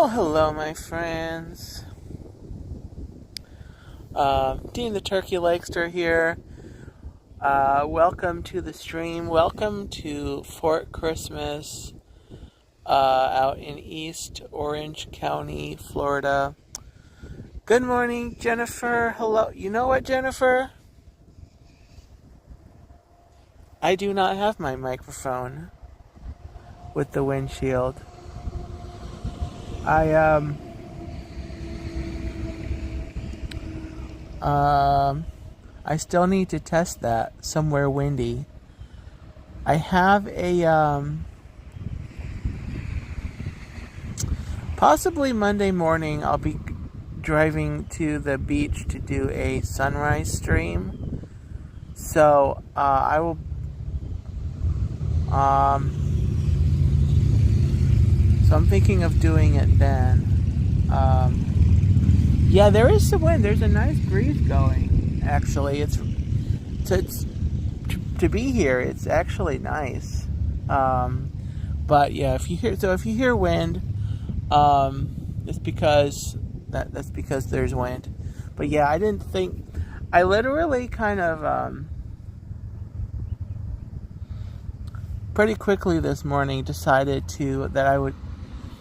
Well, hello, my friends. Dean the Turkey Lakester here. Welcome to the stream. Welcome to Fort Christmas out in East Orange County, Florida. Good morning, Jennifer. Hello. You know what, Jennifer? I do not have my microphone with the windshield. I still need to test that somewhere windy. I have a, possibly Monday morning I'll be driving to the beach to do a sunrise stream. So, I will, so I'm thinking of doing it then. Yeah, there is some wind. There's a nice breeze going, actually. It's to be here, it's actually nice. But yeah, if you hear wind, it's because that's because there's wind. But yeah, I literally kind of pretty quickly this morning decided that I would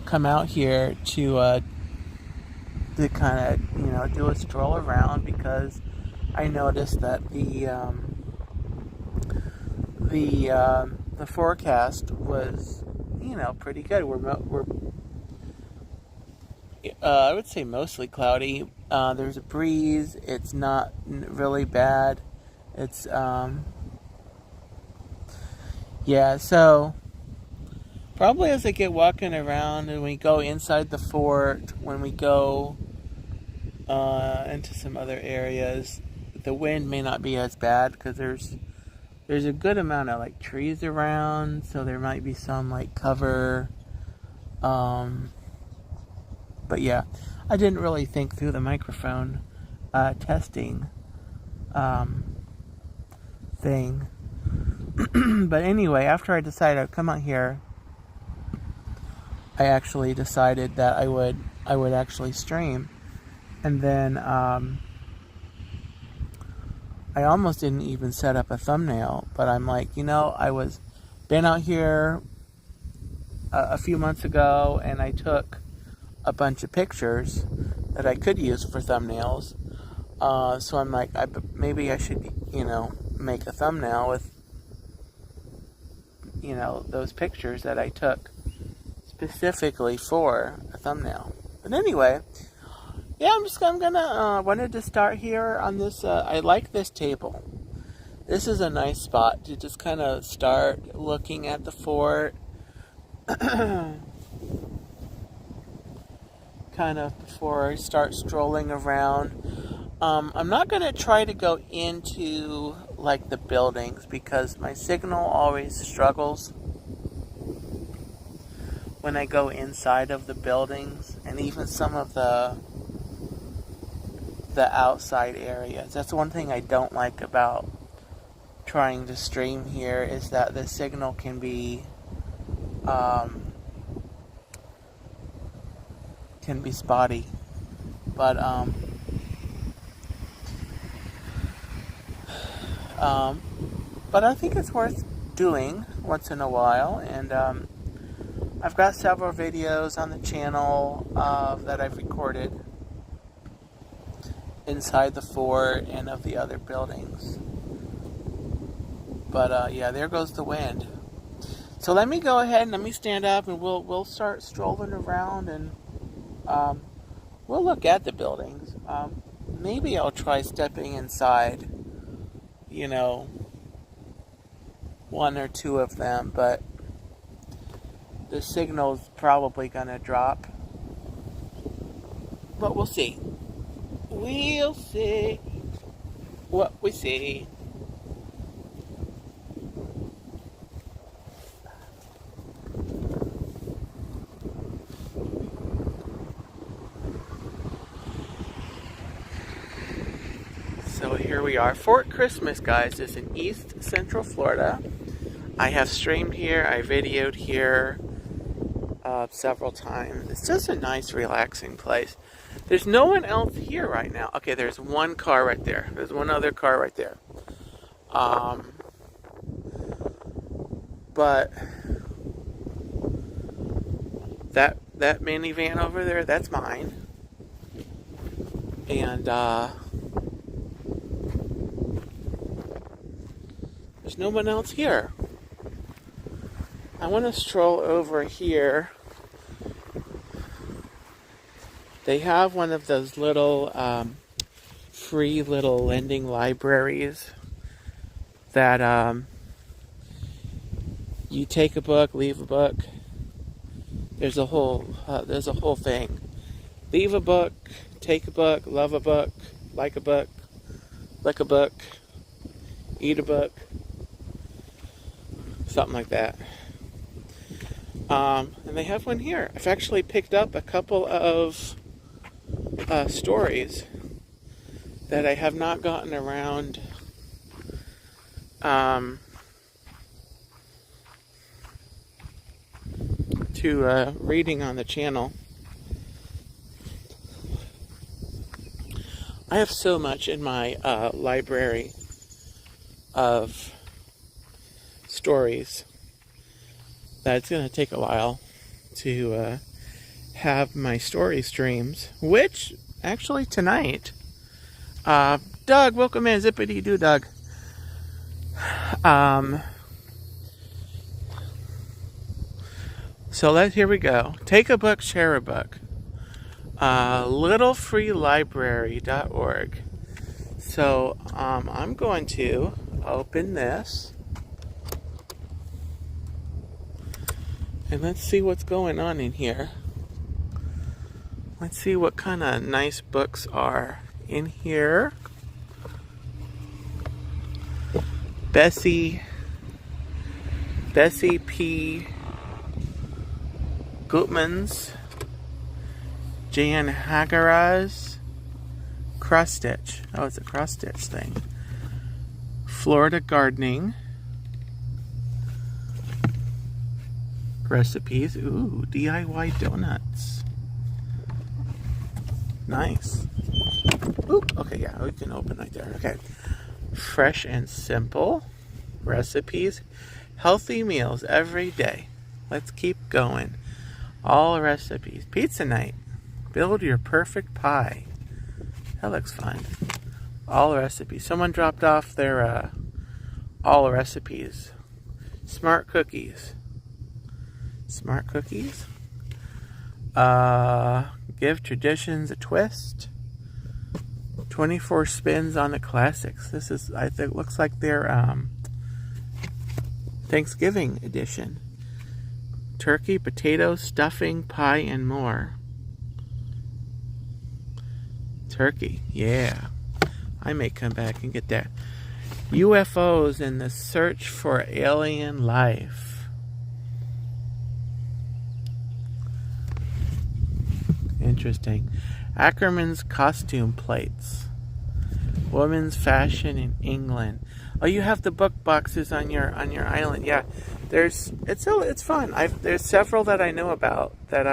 come out here to kind of do a stroll around, because I noticed that the forecast was pretty good. We're I would say mostly cloudy. There's a breeze. It's not really bad. It's yeah. So probably as I get walking around and we go inside the fort, when we go into some other areas, the wind may not be as bad because there's a good amount of like trees around, so there might be some like cover. But yeah, I didn't really think through the microphone testing thing. But anyway, after I decided I'd come out here, I actually decided that I would actually stream. And then I almost didn't even set up a thumbnail, but I'm like, I was been out here a few months ago, and I took a bunch of pictures that I could use for thumbnails. So I'm like, maybe I should, make a thumbnail with, those pictures that I took specifically for a thumbnail. But anyway, yeah, wanted to start here on this. I like this table. This is a nice spot to just kind of start looking at the fort. Kind of before I start strolling around. I'm not going to try to go into like the buildings, because my signal always struggles when I go inside of the buildings, and even some of the outside areas. That's one thing I don't like about trying to stream here, is that the signal can be spotty. But but I think it's worth doing once in a while, and I've got several videos on the channel that I've recorded inside the fort and of the other buildings. But yeah, there goes the wind. So let me go ahead and let me stand up, and we'll start strolling around, and we'll look at the buildings. Maybe I'll try stepping inside, one or two of them, but the signal's probably gonna drop. But we'll see. We'll see what we see. So here we are. Fort Christmas, guys, is in East Central Florida. I have streamed here. I videoed here. several times. It's just a nice, relaxing place. There's no one else here right now. Okay, there's one car right there. There's one other car right there. But that minivan over there, that's mine. And there's no one else here. I want to stroll over here. They have one of those little free little lending libraries that you take a book, leave a book. There's a whole thing. Leave a book, take a book, love a book, like a book, lick a book, eat a book, something like that. And they have one here. I've actually picked up a couple of stories that I have not gotten around to reading on the channel. I have so much in my library of stories that it's going to take a while to have my story streams, which actually tonight, Doug, welcome in, zippity doo Doug. So here we go. Take a book, share a book. Littlefreelibrary.org. So I'm going to open this. And let's see what's going on in here. Let's see what kind of nice books are in here. Bessie P. Gutman's, Jan Hagara's cross stitch. Oh, it's a cross stitch thing. Florida gardening. Recipes. Ooh, DIY donuts. Nice. Ooh, okay, yeah, we can open right there. Okay. Fresh and simple recipes. Healthy meals every day. Let's keep going. All recipes. Pizza night. Build your perfect pie. That looks fun. All recipes. Someone dropped off their all recipes. Smart cookies. Smart cookies. Give traditions a twist. 24 spins on the classics. This is, I think, looks like their Thanksgiving edition. Turkey, potato, stuffing, pie, and more. Turkey, yeah. I may come back and get that. UFOs in the search for alien life. Interesting. Ackerman's costume plates. Women's fashion in England. Oh, you have the book boxes on your island. Yeah, it's fun. There's several that I know about that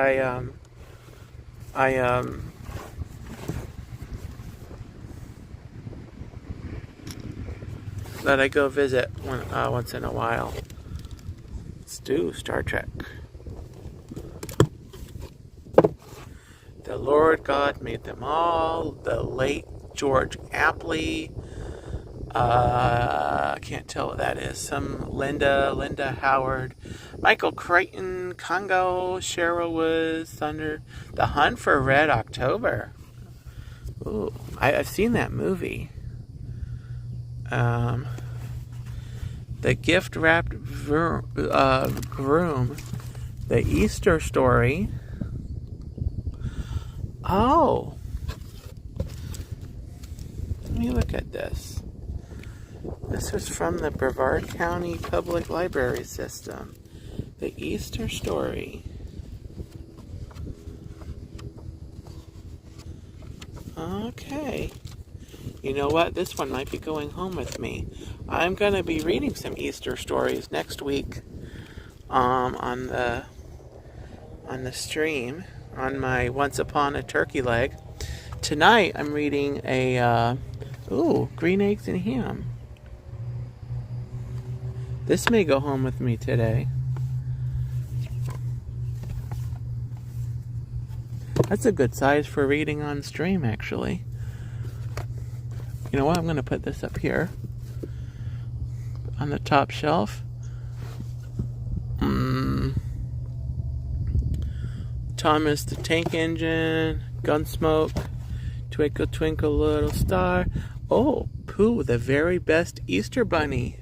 that I go visit once in a while. Let's do Star Trek. The Lord God made them all. The late George Apley. I can't tell what that is. Some Linda Howard, Michael Crichton, Congo, Cheryl Woods, Thunder, The Hunt for Red October. Ooh, I've seen that movie. The Gift Wrapped Groom, The Easter Story. Oh, let me look at this. This is from the Brevard County Public Library System. The Easter Story. Okay. You know what? This one might be going home with me. I'm going to be reading some Easter stories next week on on the stream on my Once Upon a Turkey Leg. Tonight I'm reading a green eggs and ham. This may go home with me today. That's a good size for reading on stream, actually. You know what? I'm going to put this up here on the top shelf. Thomas the Tank Engine, Gunsmoke, Twinkle Twinkle Little Star. Oh, Pooh, the very best Easter Bunny.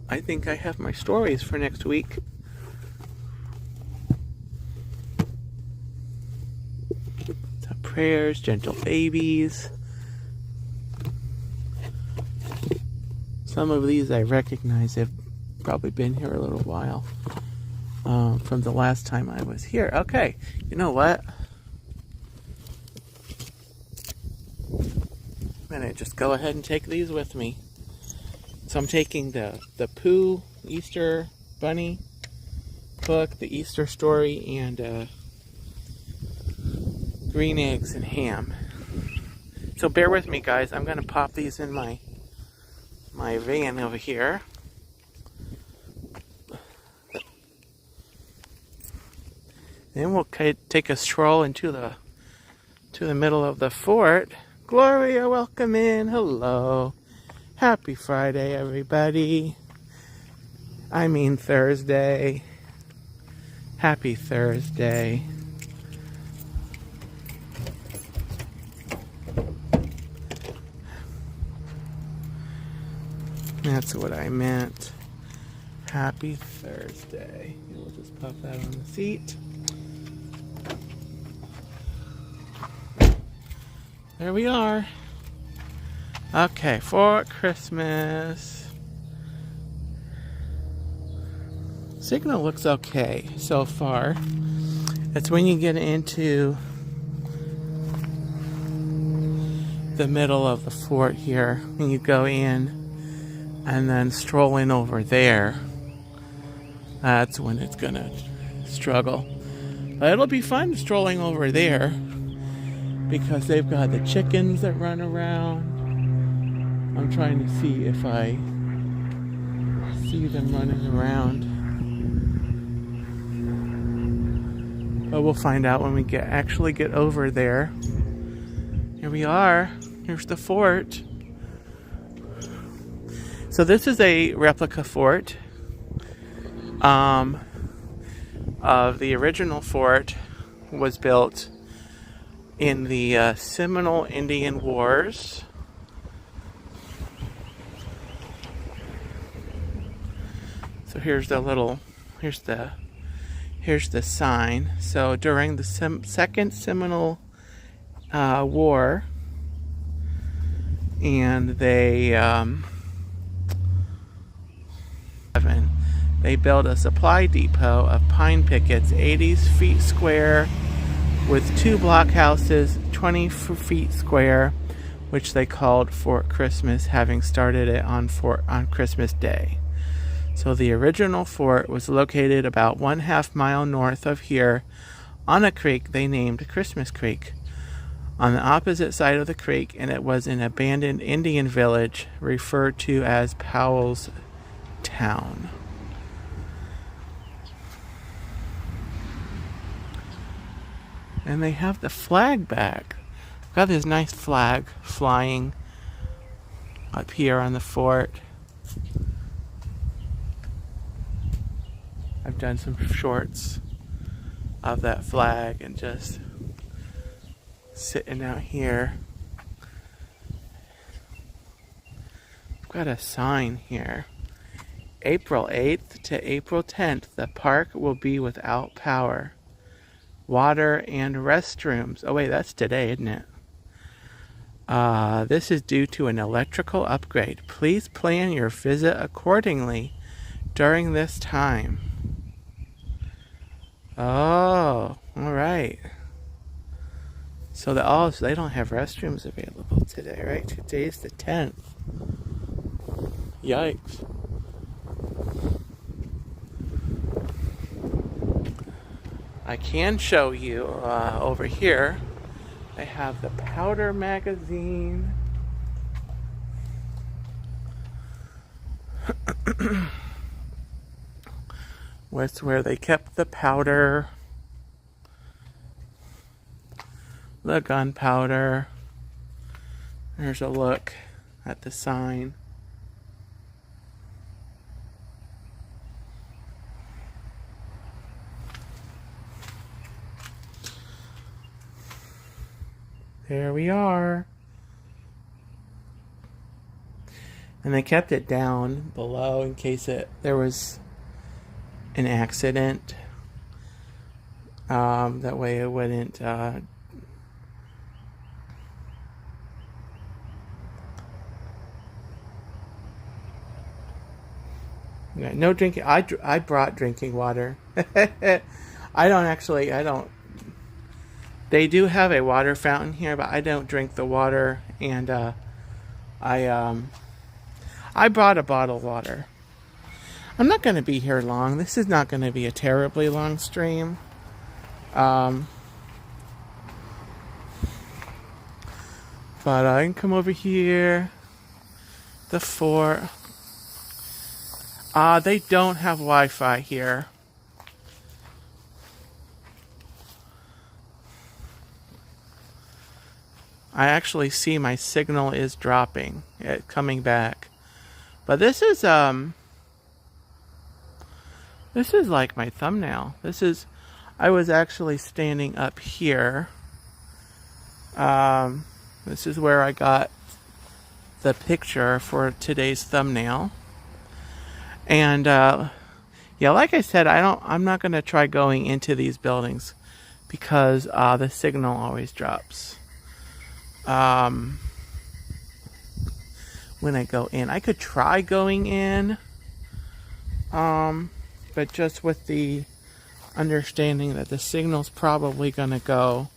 I think I have my stories for next week. The Prayers, Gentle Babies. Some of these I recognize. They've probably been here a little while. From the last time I was here. Okay, you know what? I'm going to just go ahead and take these with me. So I'm taking the Pooh Easter Bunny book, the Easter story, and green eggs and ham. So bear with me, guys. I'm going to pop these in my van over here. Then we'll take a stroll into the middle of the fort. Gloria, welcome in. Hello. Happy Friday, everybody. I mean Thursday. Happy Thursday. That's what I meant. Happy Thursday. We'll just pop that on the seat. There we are. Okay, for Christmas. Signal looks okay so far. It's when you get into the middle of the fort here, and you go in and then strolling over there, that's when it's gonna struggle. But it'll be fun strolling over there because they've got the chickens that run around. I'm trying to see if I see them running around. But we'll find out when we actually get over there. Here we are. Here's the fort. So this is a replica fort of the original fort. Was built in the Seminole Indian Wars. So here's the sign. So during the Second Seminole War, and they built a supply depot of pine pickets, 80 feet square, with 2 blockhouses, 20 feet square, which they called Fort Christmas, having started it on Christmas Day. So the original fort was located about 1/2 mile north of here on a creek they named Christmas Creek. On the opposite side of the creek, and it was an abandoned Indian village referred to as Powell's Town. And they have the flag back. Got this nice flag flying up here on the fort. I've done some shorts of that flag and just sitting out here. I've got a sign here. April 8th to April 10th, the park will be without power, water, and restrooms. Oh wait, that's today, isn't it? This is due to an electrical upgrade. Please plan your visit accordingly during this time. Oh, all right. So they don't have restrooms available today, right? Today's the 10th. Yikes. I can show you over here. I have the powder magazine. That's where they kept the powder, the gunpowder. There's a look at the sign. There we are. And they kept it down below in case there was an accident. That way it wouldn't no drinking. I brought drinking water. I don't. They do have a water fountain here, but I don't drink the water, and I brought a bottle of water. I'm not going to be here long. This is not going to be a terribly long stream. But I can come over here. The fort. They don't have Wi-Fi here. I actually see my signal is dropping. It's coming back. But this is like my thumbnail. I was actually standing up here. This is where I got the picture for today's thumbnail. And yeah, like I said, I'm not going to try going into these buildings because the signal always drops. When I go in, I could try going in, but just with the understanding that the signal's probably gonna go.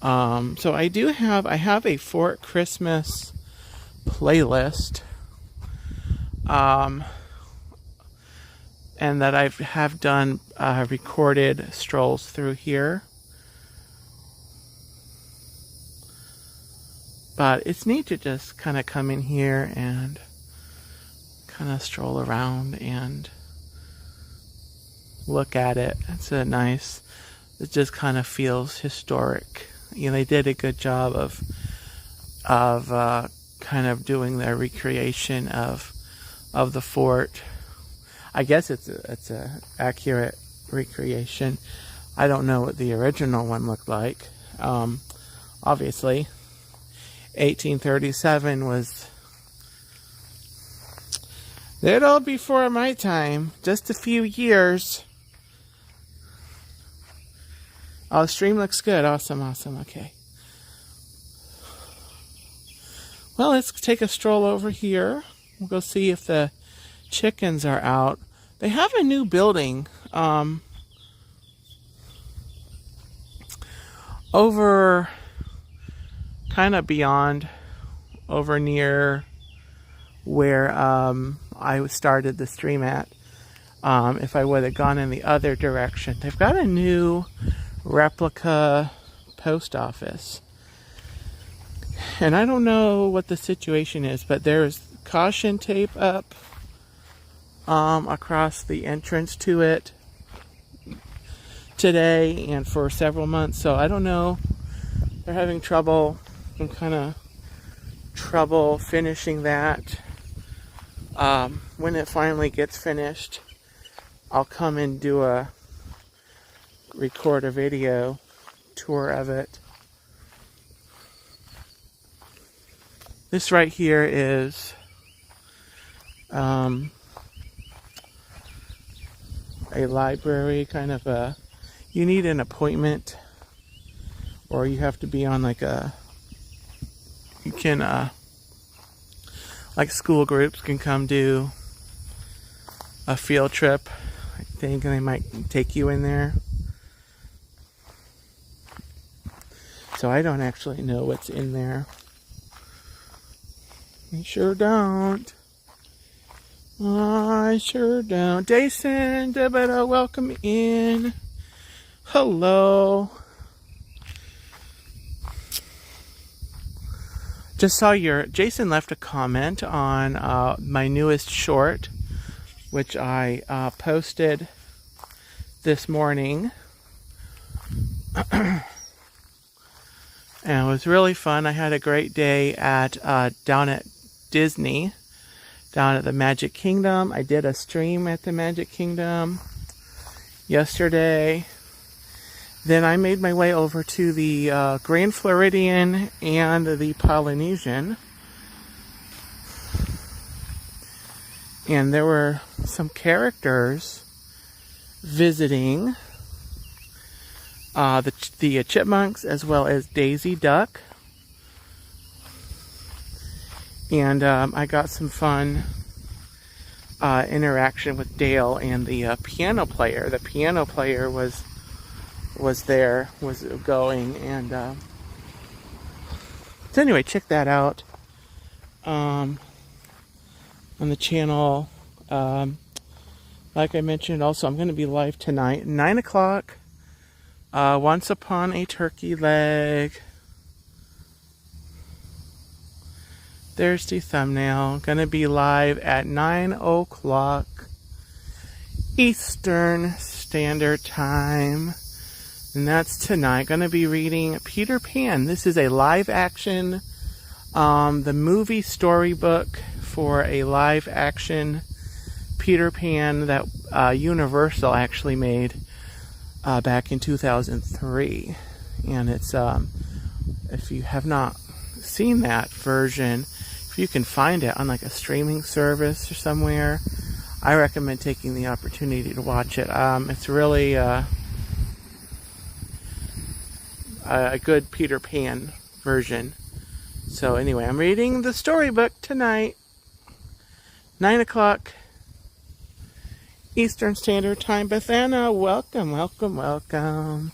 So I have a Fort Christmas playlist, and that I have done recorded strolls through here. But it's neat to just kind of come in here and kind of stroll around and look at it. It just kind of feels historic. They did a good job of kind of doing their recreation of the fort. I guess it's a accurate recreation. I don't know what the original one looked like. Obviously 1837 was little before my time, just a few years. Oh, the stream looks good. Awesome. Okay. Well, let's take a stroll over here. We'll go see if the chickens are out. They have a new building over kind of beyond, over near where I started the stream at. If I would have gone in the other direction, they've got a new replica post office, and I don't know what the situation is, but there's caution tape up across the entrance to it today and for several months. So I don't know. They're having trouble. Some kind of trouble finishing that. When it finally gets finished, I'll come and record a video tour of it. This right here is a library, kind of you need an appointment, or you have to be on you can, like school groups can come do a field trip. I think they might take you in there. So I don't actually know what's in there. I sure don't. Jason, welcome in. Hello. Just saw Jason left a comment on my newest short, which I posted this morning. And it was really fun. I had a great day down at Disney, down at the Magic Kingdom. I did a stream at the Magic Kingdom yesterday. Then I made my way over to the Grand Floridian and the Polynesian. And there were some characters visiting the chipmunks as well as Daisy Duck. And I got some fun interaction with Dale and the piano player. The piano player was going, and so anyway, check that out on the channel. Like I mentioned, also I'm going to be live tonight, 9 o'clock. Once Upon a Turkey Leg. There's the thumbnail. Going to be live at 9 o'clock Eastern Standard Time. And that's tonight. Going to be reading Peter Pan. This is a live action, the movie storybook for a live action Peter Pan that Universal actually made back in 2003. And it's, if you have not seen that version, if you can find it on like a streaming service or somewhere, I recommend taking the opportunity to watch it. It's really a good Peter Pan version. So anyway, I'm reading the storybook tonight, 9 o'clock Eastern Standard Time. Bethana, welcome, welcome, welcome.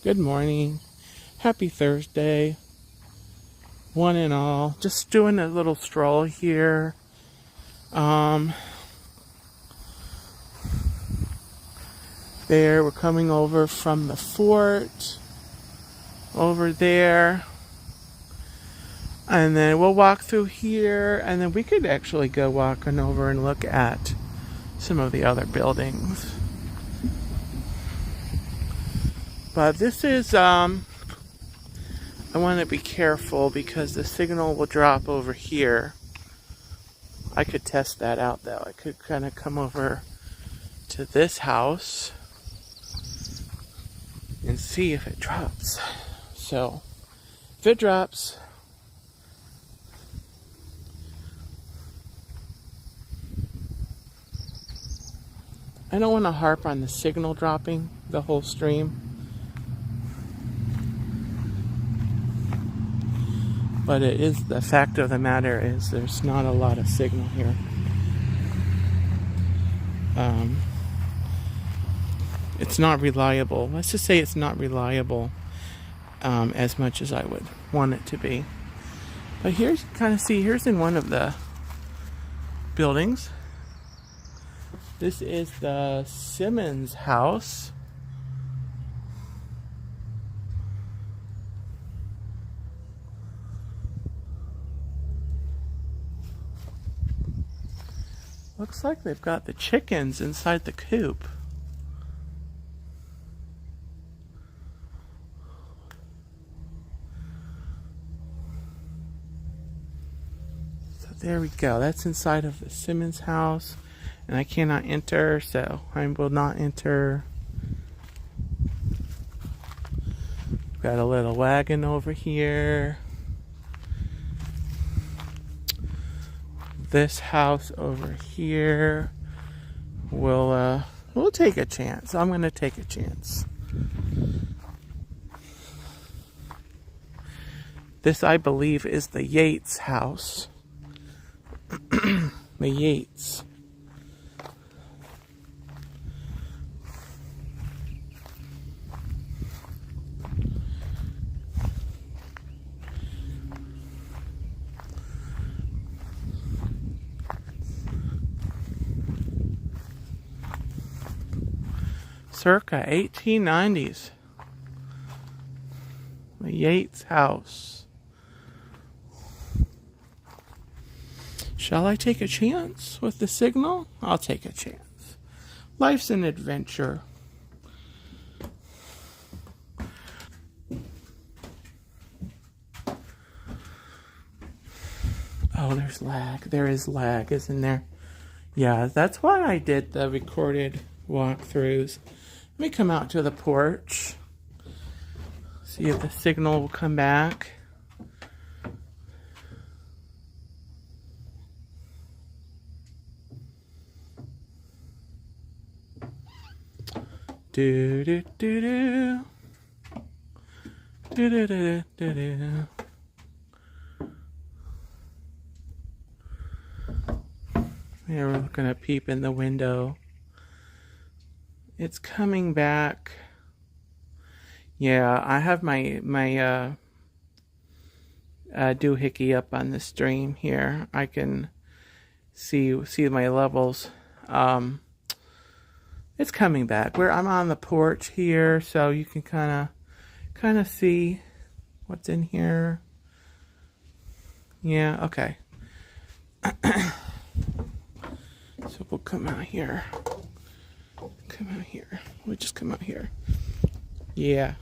Good morning. Happy Thursday. One and all. Just doing a little stroll here. There, we're coming over from the fort. Over there. And then we'll walk through here. And then we could actually go walking over and look at some of the other buildings. But this is, I want to be careful because the signal will drop over here. I could test that out though. I could kind of come over to this house and see if it drops. So, if it drops, I don't want to harp on the signal dropping the whole stream. But it is, the fact of the matter is there's not a lot of signal here. It's not reliable. Let's just say it's not reliable as much as I would want it to be. But here's, kind of see, here's in one of the buildings. This is the Simmons house. Looks like they've got the chickens inside the coop. So there we go. That's inside of the Simmons house. And I cannot enter, so I will not enter. Got a little wagon over here. This house over here. We'll take a chance. I'm gonna take a chance. This, I believe, is the Yates house. The Yates. Circa 1890s. The Yates house. Shall I take a chance with the signal? I'll take a chance. Life's an adventure. Oh, there's lag. There is lag, isn't there? Yeah, that's why I did the recorded walkthroughs. Let me come out to the porch. See if the signal will come back. Do do do do. Do do do do do. Yeah, we're looking at peep in the window. It's coming back. Yeah, I have my doohickey up on the stream here. I can see my levels. It's coming back. I'm on the porch here, so you can kind of see what's in here. Yeah, okay. So we'll come out here. Come out here. We'll just come out here. Yeah.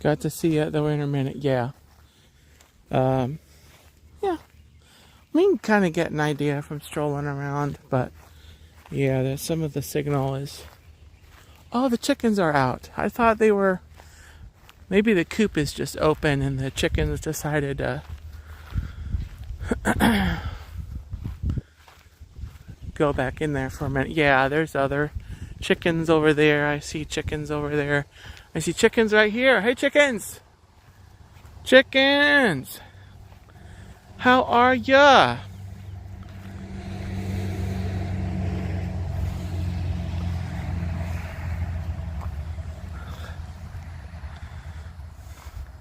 Got to see it though in a minute. Yeah. Yeah. We can kind of get an idea from strolling around, but yeah, there's some of the signal is. Oh, the chickens are out. I thought they were. Maybe the coop is just open and the chickens decided to go back in there for a minute. Yeah, there's other chickens over there. I see chickens over there. I see chickens right here. Hey, chickens! Chickens! How are ya?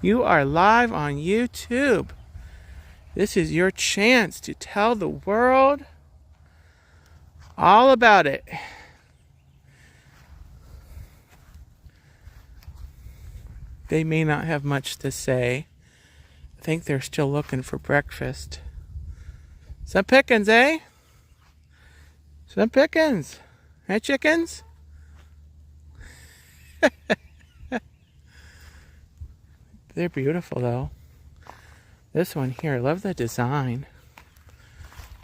You are live on YouTube. This is your chance to tell the world all about it. They may not have much to say. I think they're still looking for breakfast. Some pickings, eh? Some pickings. Hey, chickens? They're beautiful, though. This one here, I love the design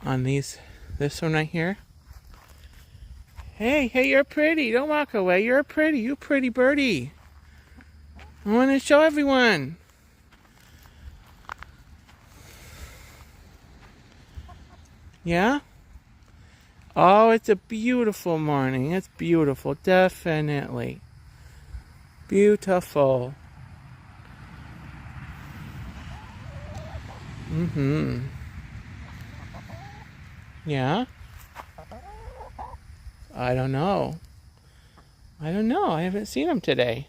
on these. This one right here. Hey, you're pretty. Don't walk away. You're pretty. You pretty birdie. I want to show everyone. Yeah? Oh, it's a beautiful morning. It's beautiful. Definitely. Beautiful. Mm-hmm. Yeah? I don't know. I haven't seen them today.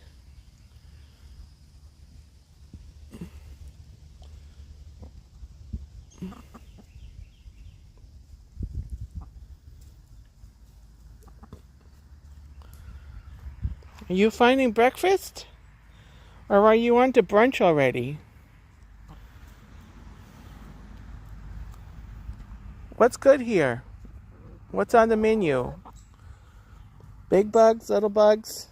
Are you finding breakfast? Or are you on to brunch already? What's good here? What's on the menu? Big bugs, little bugs?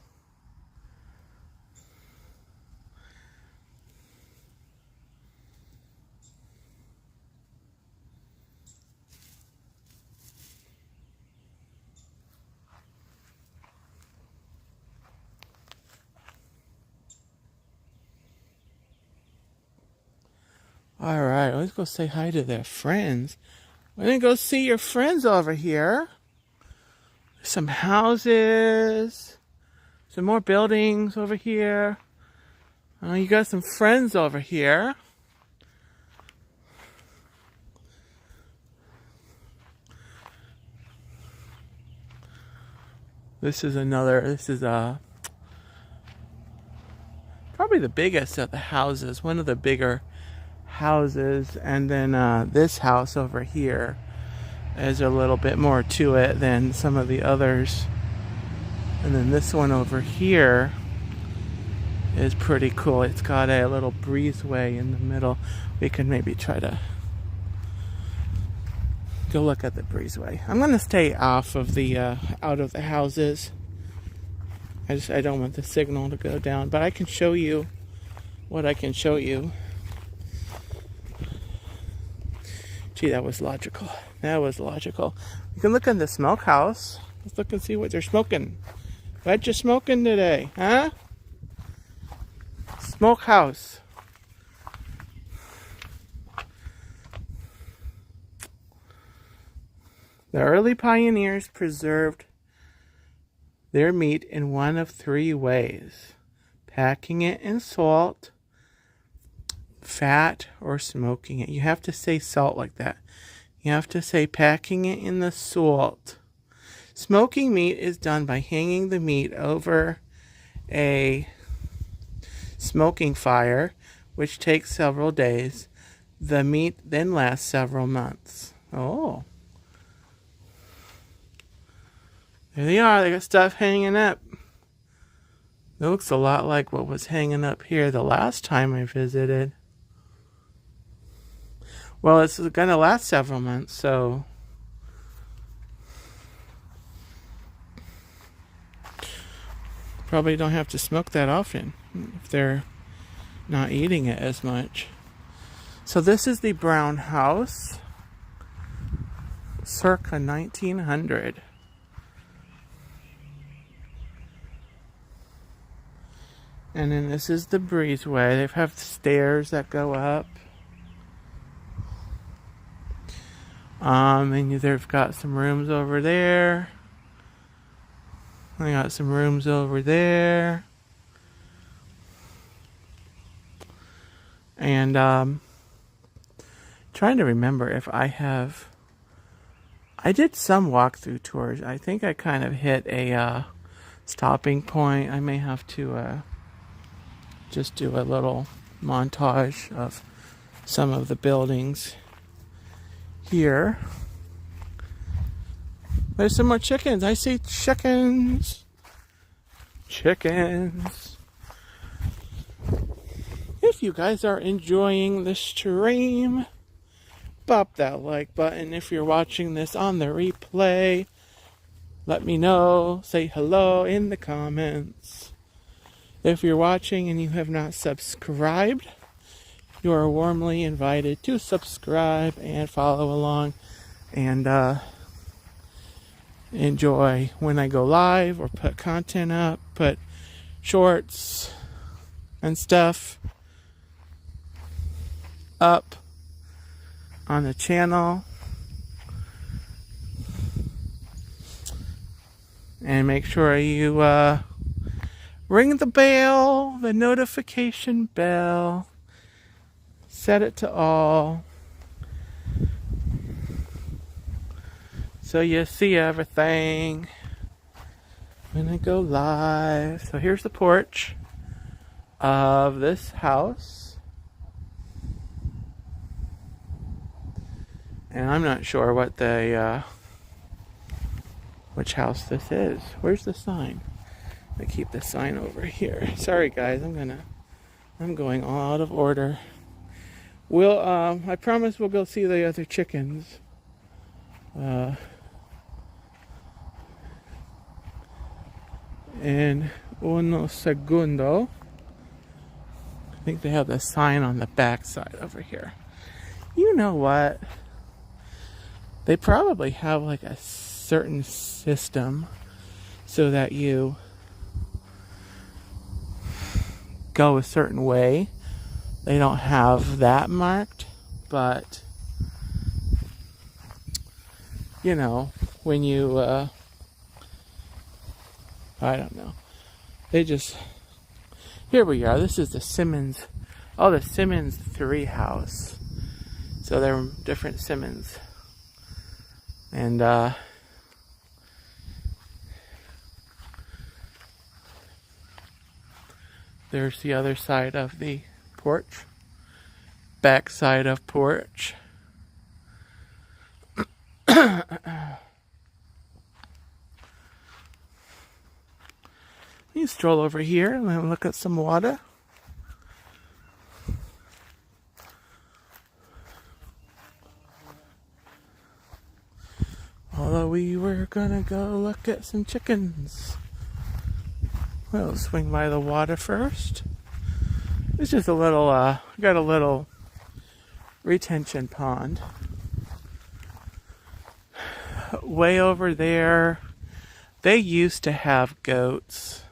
Alright, let's go say hi to their friends. We're gonna go see your friends over here. Some houses. Some more buildings over here. Oh, you got some friends over here. This is probably the biggest of the houses. One of the bigger houses, and then this house over here is a little bit more to it than some of the others. And then this one over here is pretty cool. It's got a little breezeway in the middle. We can maybe try to go look at the breezeway. I'm gonna stay off of the out of the houses. I don't want the signal to go down, but I can show you what I can show you. Gee, that was logical. That was logical. You can look in the smokehouse. Let's look and see what they're smoking. What you smoking today, huh? Smokehouse. The early pioneers preserved their meat in one of three ways: packing it in salt, fat, or smoking it. You have to say salt like that. You have to say packing it in the salt. Smoking meat is done by hanging the meat over a smoking fire, which takes several days. The meat then lasts several months. Oh. There they are. They got stuff hanging up. It looks a lot like what was hanging up here the last time I visited. Well, it's going to last several months, so probably don't have to smoke that often if they're not eating it as much. So this is the brown house, circa 1900. And then this is the breezeway. They have stairs that go up. And they've got some rooms over there. I got some rooms over there. And trying to remember if I did some walkthrough tours. I think I kind of hit a stopping point. I may have to just do a little montage of some of the buildings here. There's some more chickens. I see chickens. Chickens. If you guys are enjoying the stream, bop that like button. If you're watching this on the replay, let me know. Say hello in the comments. If you're watching and you have not subscribed, you are warmly invited to subscribe and follow along and enjoy when I go live or put content up, put shorts and stuff up on the channel. And make sure you ring the bell, the notification bell. Set it to all, so you see everything when I go live. So here's the porch of this house. And I'm not sure what which house this is. Where's the sign? I keep the sign over here. Sorry guys, I'm going all out of order. I promise we'll go see the other chickens. In uno segundo. I think they have the sign on the back side over here. You know what? They probably have like a certain system so that you go a certain way. They don't have that marked, but you know, when you I don't know. They just, here we are. This is the Simmons, the Simmons 3 house. So there are different Simmons. And there's the other side of the porch. back side of porch. You stroll over here and look at some water. Although we were gonna go look at some chickens. We'll swing by the water first. It's just a little, got a little retention pond. Way over there, they used to have goats.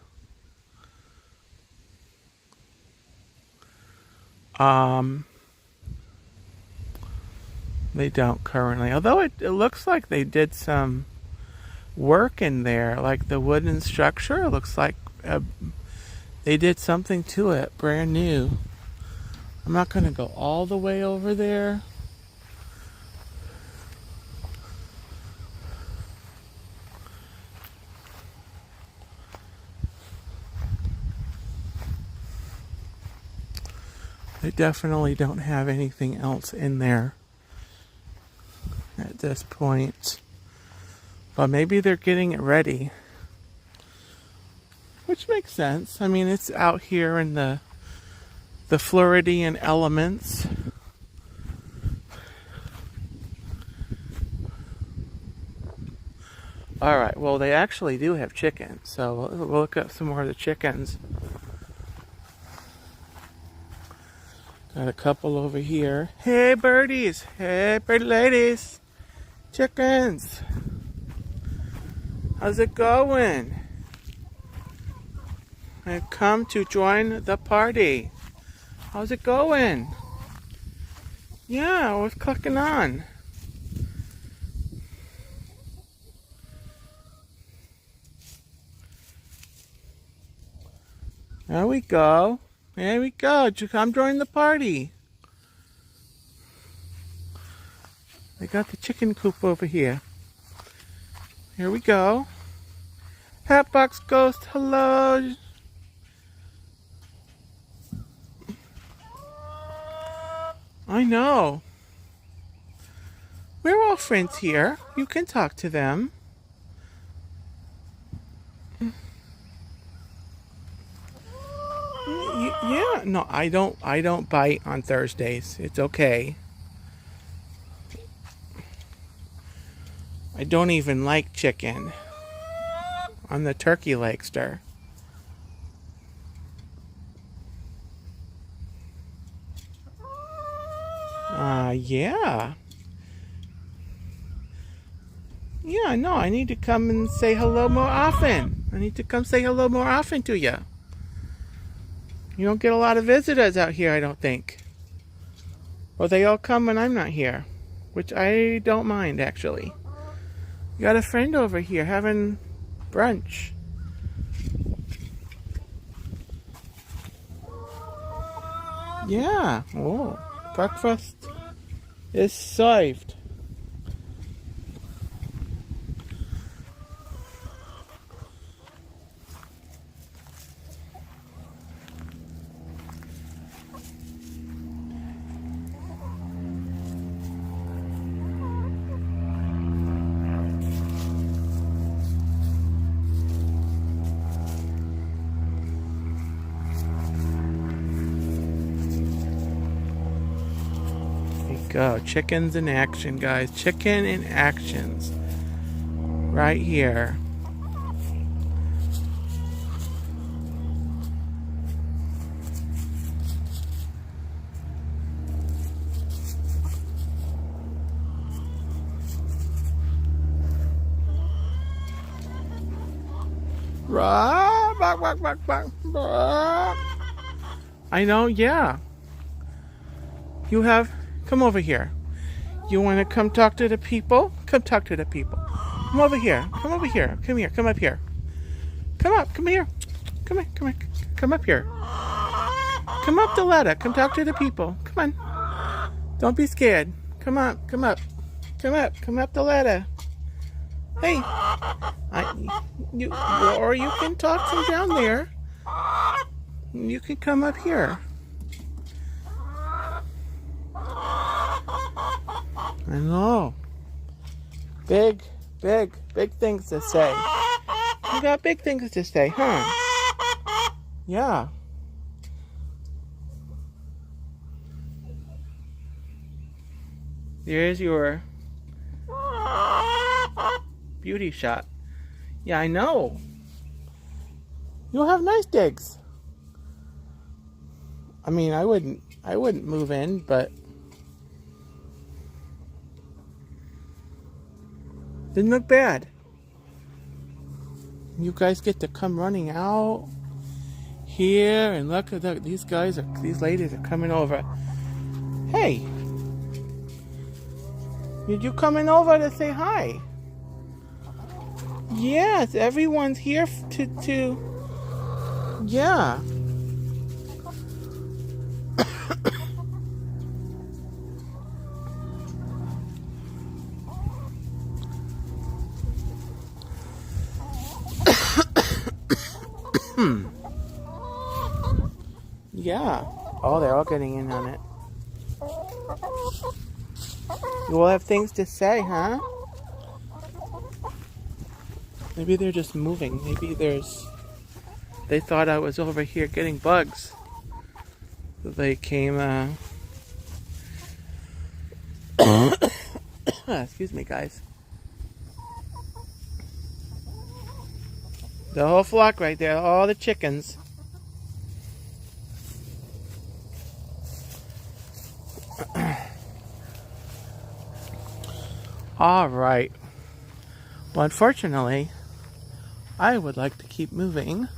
They don't currently. Although it looks like they did some work in there, like the wooden structure. It looks like they did something to it, brand new. I'm not going to go all the way over there. They definitely don't have anything else in there at this point. But maybe they're getting it ready. Which makes sense. I mean, it's out here in the Floridian elements. Alright, well, they actually do have chickens. So we'll look up some more of the chickens. Got a couple over here. Hey, birdies. Hey, bird ladies. Chickens. How's it going? I've come to join the party. How's it going? Yeah, what's clicking on? There we go. There we go. Come join the party. I got the chicken coop over here. Here we go. Hatbox Ghost, hello. I know. We're all friends here. You can talk to them. Yeah, no, I don't bite on Thursdays. It's okay. I don't even like chicken. I'm the turkey legster. Yeah. Yeah, no, I need to come and say hello more often. I need to come say hello more often to you. You don't get a lot of visitors out here, I don't think. Or they all come when I'm not here. Which I don't mind, actually. You got a friend over here having brunch. Yeah. Oh, breakfast is served. Go. Chickens in action, guys. Chicken in actions. Right here. I know, yeah. You have... Come over here. You want to come talk to the people? Come talk to the people. Come over here. Come over here. Come here. Come up here. Come up. Come here. Come here. Come here. Come up here. Come up the ladder. Come talk to the people. Come on. Don't be scared. Come on. Come up. Come up. Come up the ladder. Hey. Or you can talk from down there. You can come up here. I know. Big things to say. You got big things to say, huh? Yeah. There's your beauty shot. Yeah, I know. You'll have nice digs. I mean, I wouldn't move in, but didn't look bad. You guys get to come running out here and look at these ladies are coming over. Hey, did you coming over to say hi? Yes, everyone's here to yeah. Yeah. Oh, they're all getting in on it. You all have things to say, huh? Maybe they're just moving. Maybe they thought I was over here getting bugs. So they came, excuse me, guys. The whole flock right there, all the chickens. All right. Well, unfortunately, I would like to keep moving.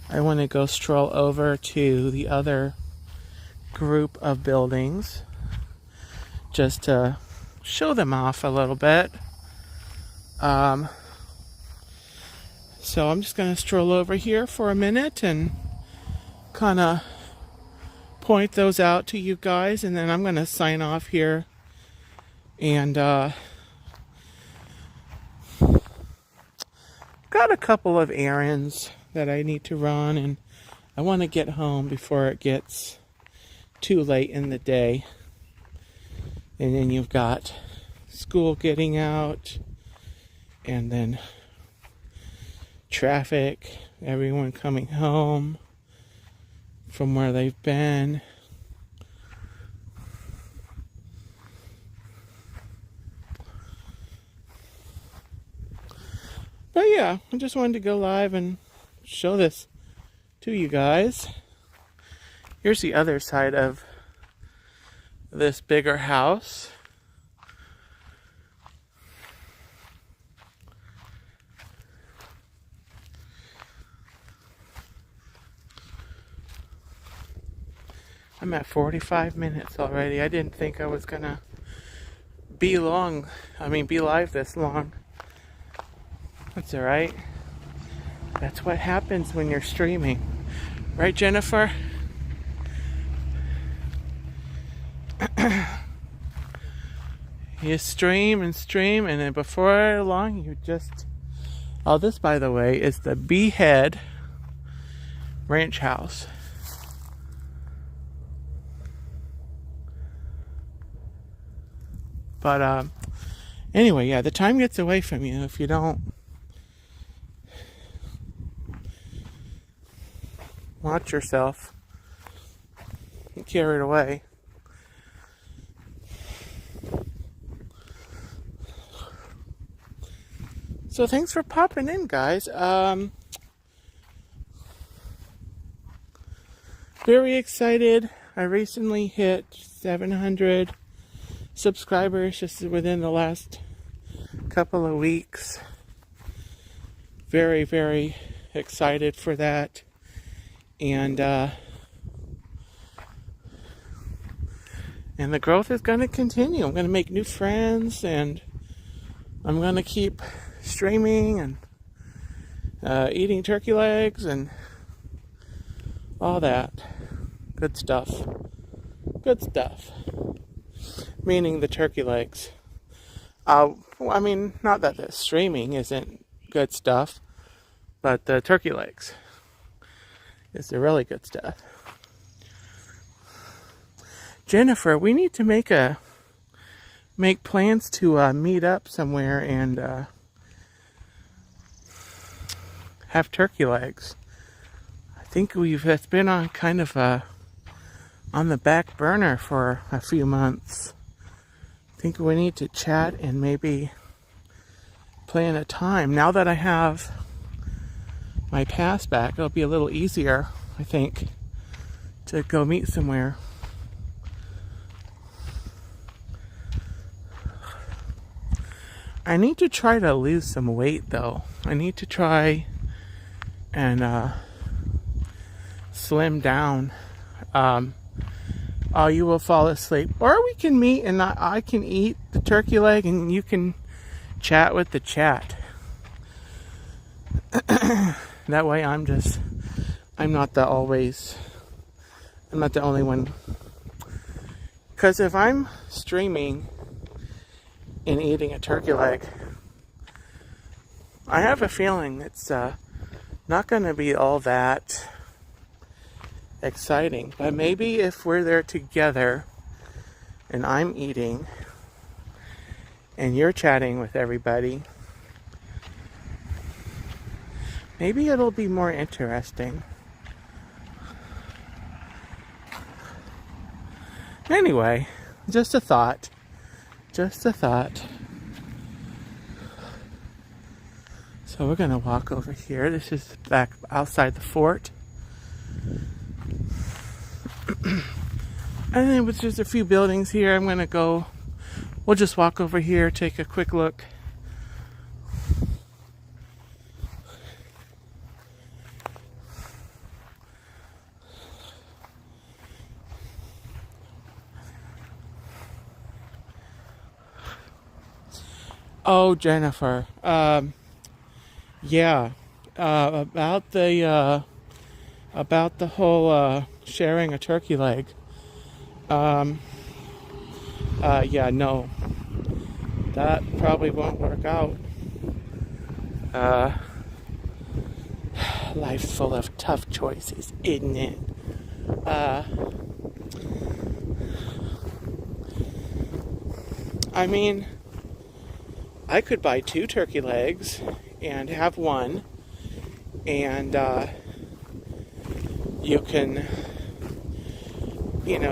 I want to go stroll over to the other group of buildings just to show them off a little bit. So I'm just going to stroll over here for a minute and kind of point those out to you guys, and then I'm going to sign off here. And got a couple of errands that I need to run, and I want to get home before it gets too late in the day. And then you've got school getting out, and then traffic, everyone coming home from where they've been. But yeah, I just wanted to go live and show this to you guys. Here's the other side of this bigger house. I'm at 45 minutes already. I didn't think I was gonna be live this long. That's alright. That's what happens when you're streaming. Right, Jennifer? You stream, and then before long you just... Oh, this, by the way, is the Beehead Ranch House. But, anyway, yeah, the time gets away from you if you don't watch yourself and carry it away. So thanks for popping in, guys. Very excited. I recently hit 700 subscribers just within the last couple of weeks. Very, very excited for that. And the growth is going to continue. I'm going to make new friends, and I'm going to keep streaming and eating turkey legs and all that good stuff. Good stuff. Meaning the turkey legs. I mean, not that the streaming isn't good stuff, but the turkey legs is the really good stuff. Jennifer, we need to make plans to meet up somewhere and have turkey legs. I think it's been on kind of on the back burner for a few months. I think we need to chat and maybe plan a time. Now that I have my pass back, it'll be a little easier, I think, to go meet somewhere. I need to try to lose some weight though. I need to try and slim down. Oh, you will fall asleep. Or we can meet and I can eat the turkey leg and you can chat with the chat. That way I'm not the only one. Because if I'm streaming and eating a turkey leg, I have a feeling it's not going to be all that exciting. But maybe if we're there together and I'm eating and you're chatting with everybody, maybe it'll be more interesting. Anyway, just a thought. So we're going to walk over here. This is back outside the fort. And then with just a few buildings here, we'll just walk over here, take a quick look. Oh, Jennifer, yeah, about the whole sharing a turkey leg. Yeah, no, that probably won't work out. Life's full of tough choices, isn't it? I mean, I could buy 2 turkey legs and have one, and you can,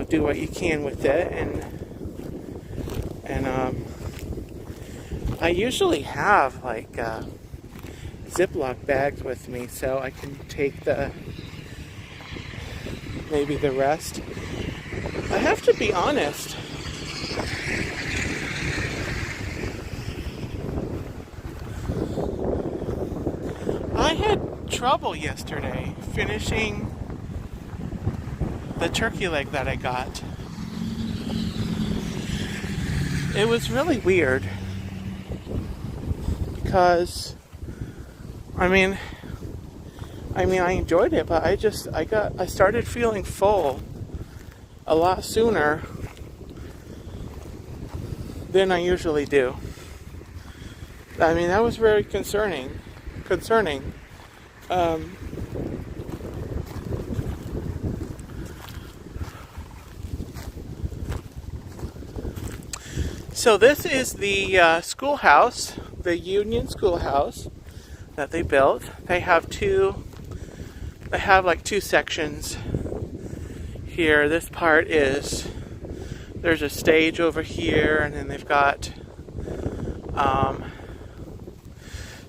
do what you can with it, and I usually have like Ziploc bags with me, so I can take maybe the rest. I have to be honest. I had trouble yesterday finishing the turkey leg that I got. It was really weird because I enjoyed it, but I started feeling full a lot sooner than I usually do. That was very concerning. So this is the schoolhouse, the Union Schoolhouse that they built. They have like 2 sections here. This part there's a stage over here, and then they've got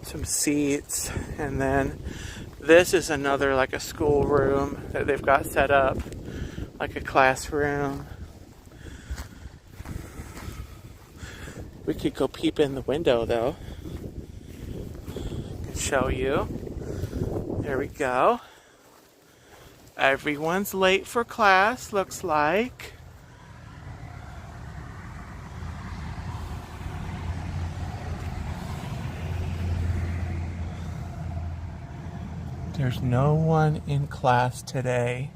some seats, and then this is another, like a school room that they've got set up, like a classroom. We could go peep in the window though. I can show you. There we go. Everyone's late for class, looks like. There's no one in class today.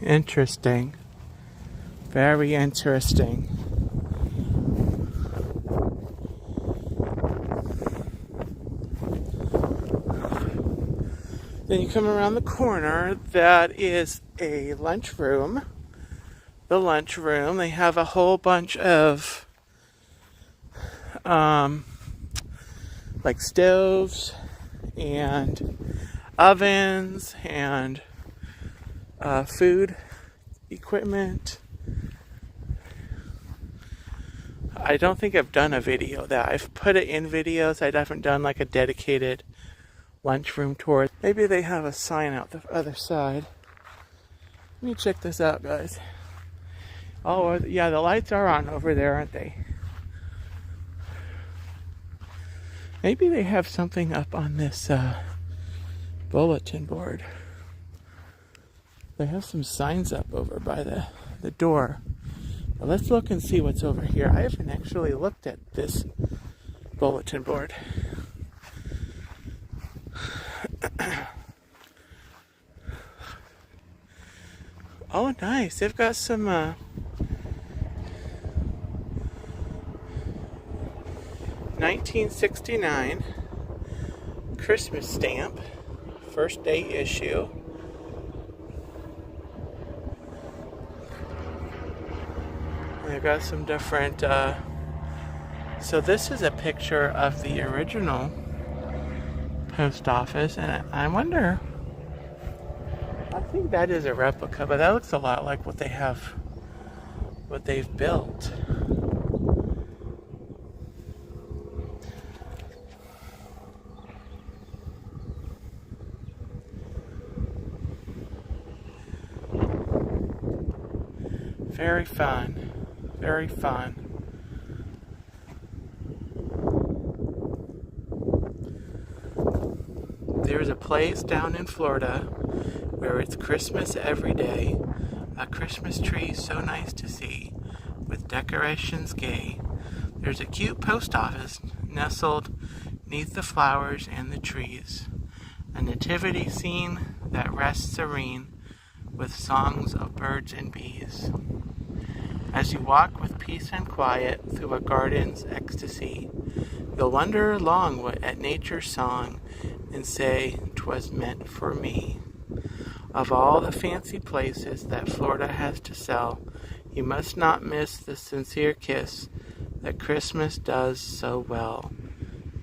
Interesting. Very interesting. Then you come around the corner, that is a lunchroom. The lunchroom, they have a whole bunch of like stoves and ovens and food equipment. I don't think I've done a video of that. I've put it in videos. I haven't done like a dedicated lunchroom tour. Maybe they have a sign out the other side. Let me check this out, guys. Oh, yeah, the lights are on over there, aren't they? Maybe they have something up on this bulletin board. They have some signs up over by the door. But let's look and see what's over here. I haven't actually looked at this bulletin board. Oh, nice. They've got some 1969 Christmas stamp, first day issue. They've got some different, so this is a picture of the original post office, and I wonder, I think that is a replica, but that looks a lot like what they've built. Very fun. Very fun. There's a place down in Florida where it's Christmas every day. A Christmas tree so nice to see, with decorations gay. There's a cute post office nestled neath the flowers and the trees. A nativity scene that rests serene, with songs of birds and bees. As you walk with peace and quiet through a garden's ecstasy, you'll wonder long at nature's song and say, "'Twas meant for me." Of all the fancy places that Florida has to sell, you must not miss the sincere kiss that Christmas does so well.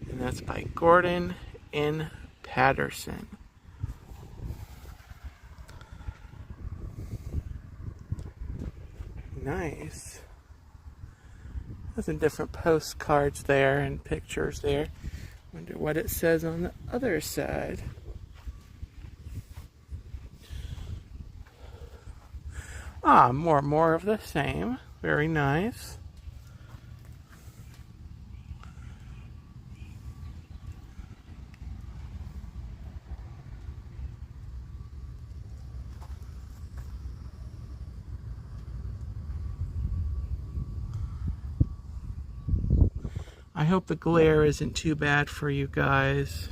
And that's by Gordon N. Patterson. Nice. There's some different postcards there and pictures there. Wonder what it says on the other side. Ah, more of the same. Very nice. I hope the glare isn't too bad for you guys.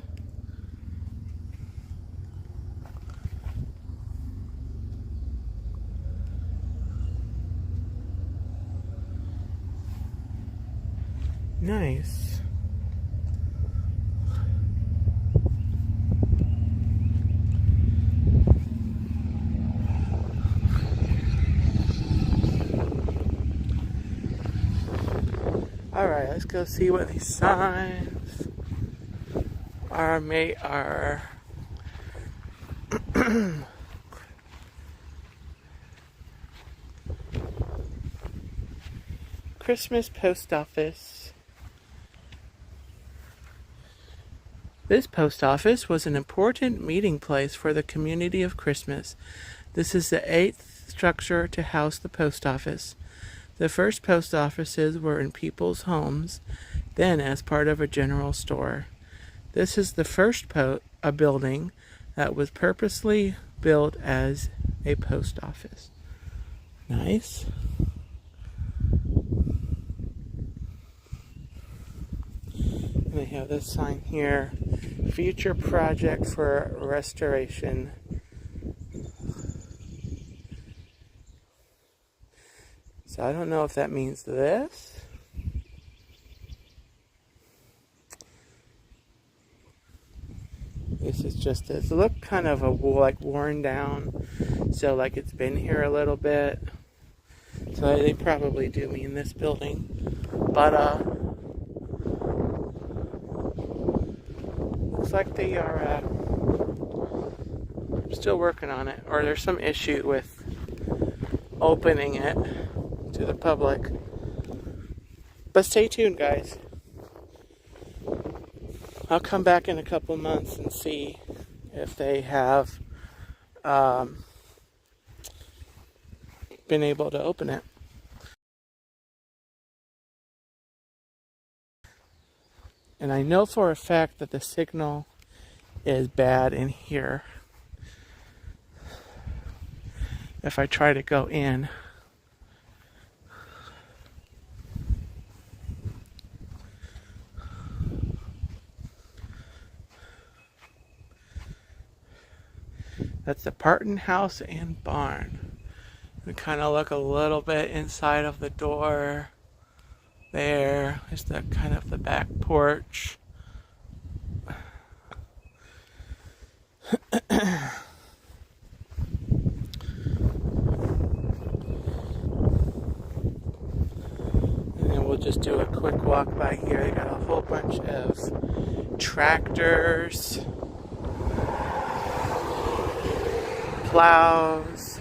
Nice. Alright, let's go see what these signs are. Christmas post office. This post office was an important meeting place for the community of Christmas. This is the 8th structure to house the post office. The first post offices were in people's homes, then as part of a general store. This is the first a building that was purposely built as a post office. Nice. And they have this sign here, future project for restoration. So I don't know if that means this. This is just, it looked kind of like worn down. So like it's been here a little bit. So they probably do mean this building. But looks like they are still working on it. Or there's some issue with opening it to the public. But stay tuned, guys. I'll come back in a couple months and see if they have been able to open it. And I know for a fact that the signal is bad in here. If I try to go in. That's the Parton House and Barn. We kind of look a little bit inside of the door. There is the kind of the back porch. And then we'll just do a quick walk by here. They got a whole bunch of tractors, plows,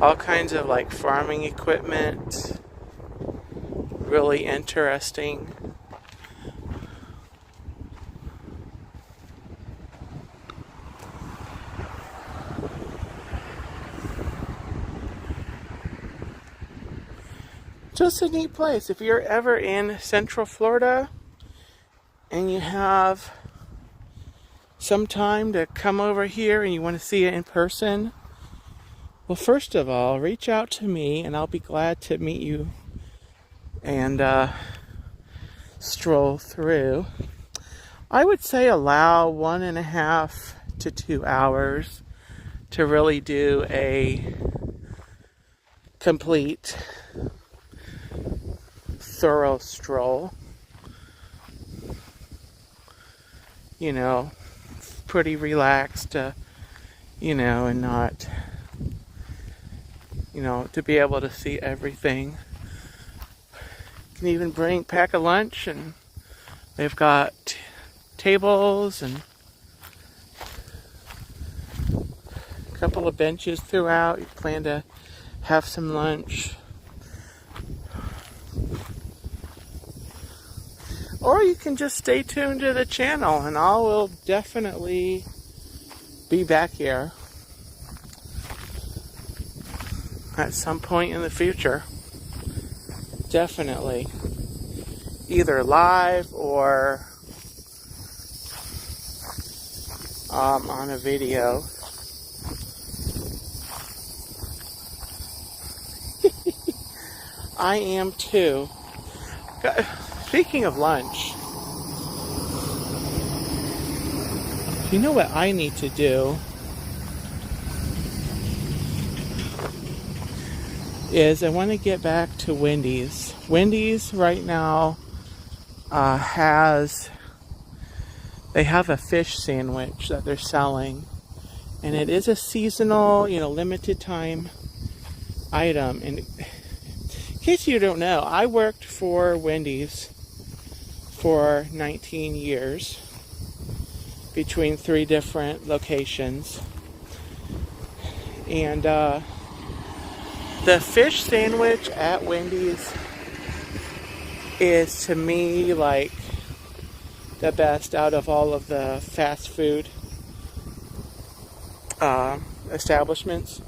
all kinds of like farming equipment. Really interesting. Just a neat place. If you're ever in Central Florida and you have some time to come over here and you want to see it in person, well, first of all, reach out to me and I'll be glad to meet you and stroll through. I would say allow 1.5 to 2 hours to really do a complete, thorough stroll. You know, pretty relaxed, you know, and not, you know, to be able to see everything. You can even pack a lunch, and they've got tables and a couple of benches throughout. You plan to have some lunch. Or you can just stay tuned to the channel and I will definitely be back here at some point in the future. Definitely. Either live or on a video. I am too. Speaking of lunch, you know what I need to do is I want to get back to Wendy's. Wendy's right now they have a fish sandwich that they're selling, and it is a seasonal, you know, limited time item. And in case you don't know, I worked for Wendy's for 19 years between 3 different locations, and the fish sandwich at Wendy's is to me like the best out of all of the fast food establishments,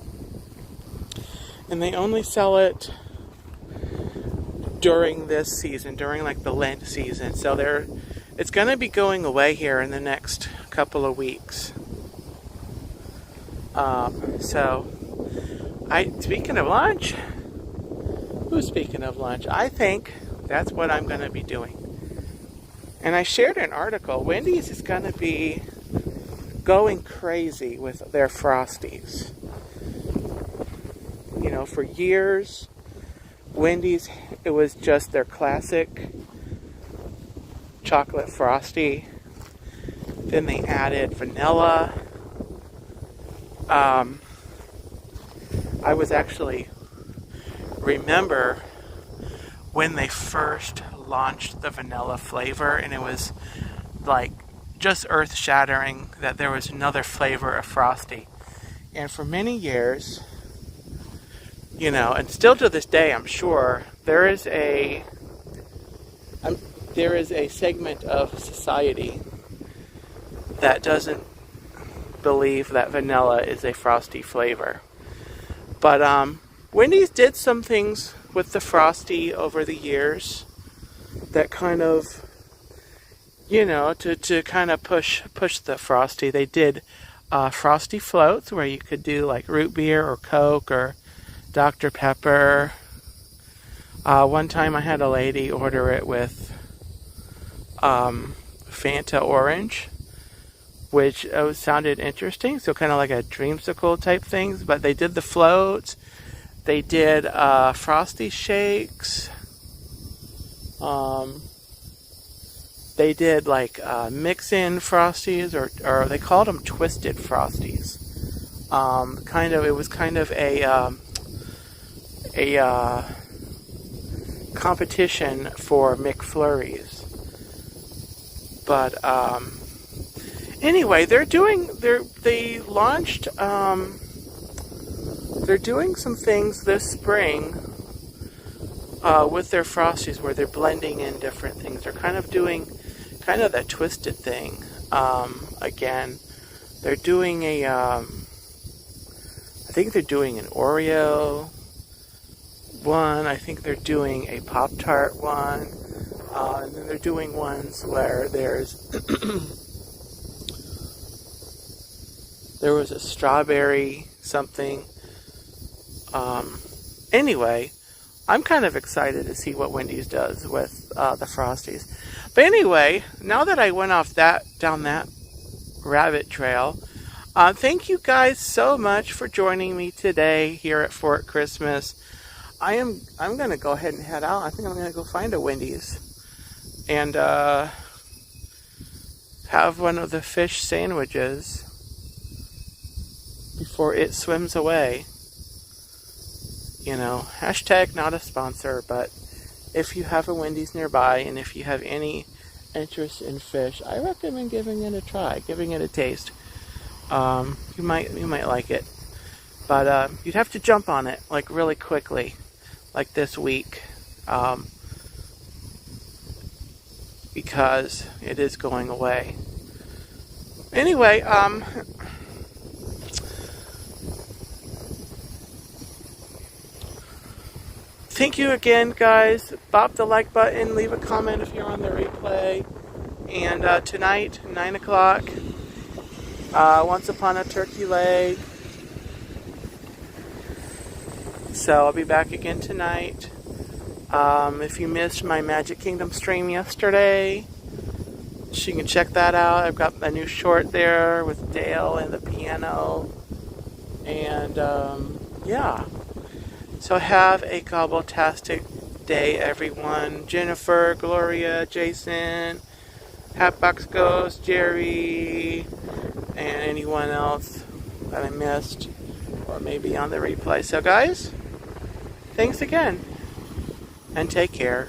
and they only sell it during this season, during like the Lent season. So it's going to be going away here in the next couple of weeks. Speaking of lunch, speaking of lunch, I think that's what I'm going to be doing. And I shared an article. Wendy's is going to be going crazy with their Frosties. You know, for years, Wendy's, it was just their classic chocolate Frosty. Then they added vanilla. I was actually remember when they first launched the vanilla flavor, and it was like just earth-shattering that there was another flavor of Frosty. And for many years, and still to this day, I'm sure there is a segment of society that doesn't believe that vanilla is a Frosty flavor. But Wendy's did some things with the Frosty over the years that kind of, to kind of push the Frosty. They did Frosty floats where you could do like root beer or Coke or Dr. Pepper. One time I had a lady order it with Fanta orange, which sounded interesting. So kind of like a dreamsicle type things. But they did the floats. They did Frosty shakes. They did like mix-in Frosties, or they called them twisted Frosties. It was kind of a competition for McFlurries. But anyway, they're doing some things this spring with their Frosties where they're blending in different things. They're kind of doing that twisted thing again. They're doing I think they're doing an Oreo one. I think they're doing a Pop-Tart one. And then they're doing ones where there was a strawberry something. Anyway, I'm kind of excited to see what Wendy's does with the Frosties. But anyway, now that I went off down that rabbit trail, thank you guys so much for joining me today here at Fort Christmas. I'm gonna go ahead and head out. I think I'm gonna go find a Wendy's and have one of the fish sandwiches before it swims away. Hashtag not a sponsor, but if you have a Wendy's nearby and if you have any interest in fish, I recommend giving it a try, giving it a taste. You might like it, but you'd have to jump on it like really quickly, like this week, because it is going away. Anyway, thank you again, guys. Bop the like button, leave a comment if you're on the replay. And tonight, 9 o'clock, Once Upon a Turkey Leg. So I'll be back again tonight. If you missed my Magic Kingdom stream yesterday, you can check that out. I've got a new short there with Dale and the piano. And yeah. So have a gobbletastic day, everyone. Jennifer, Gloria, Jason, Hatbox Ghost, Jerry, and anyone else that I missed or maybe on the replay. So guys, thanks again and take care.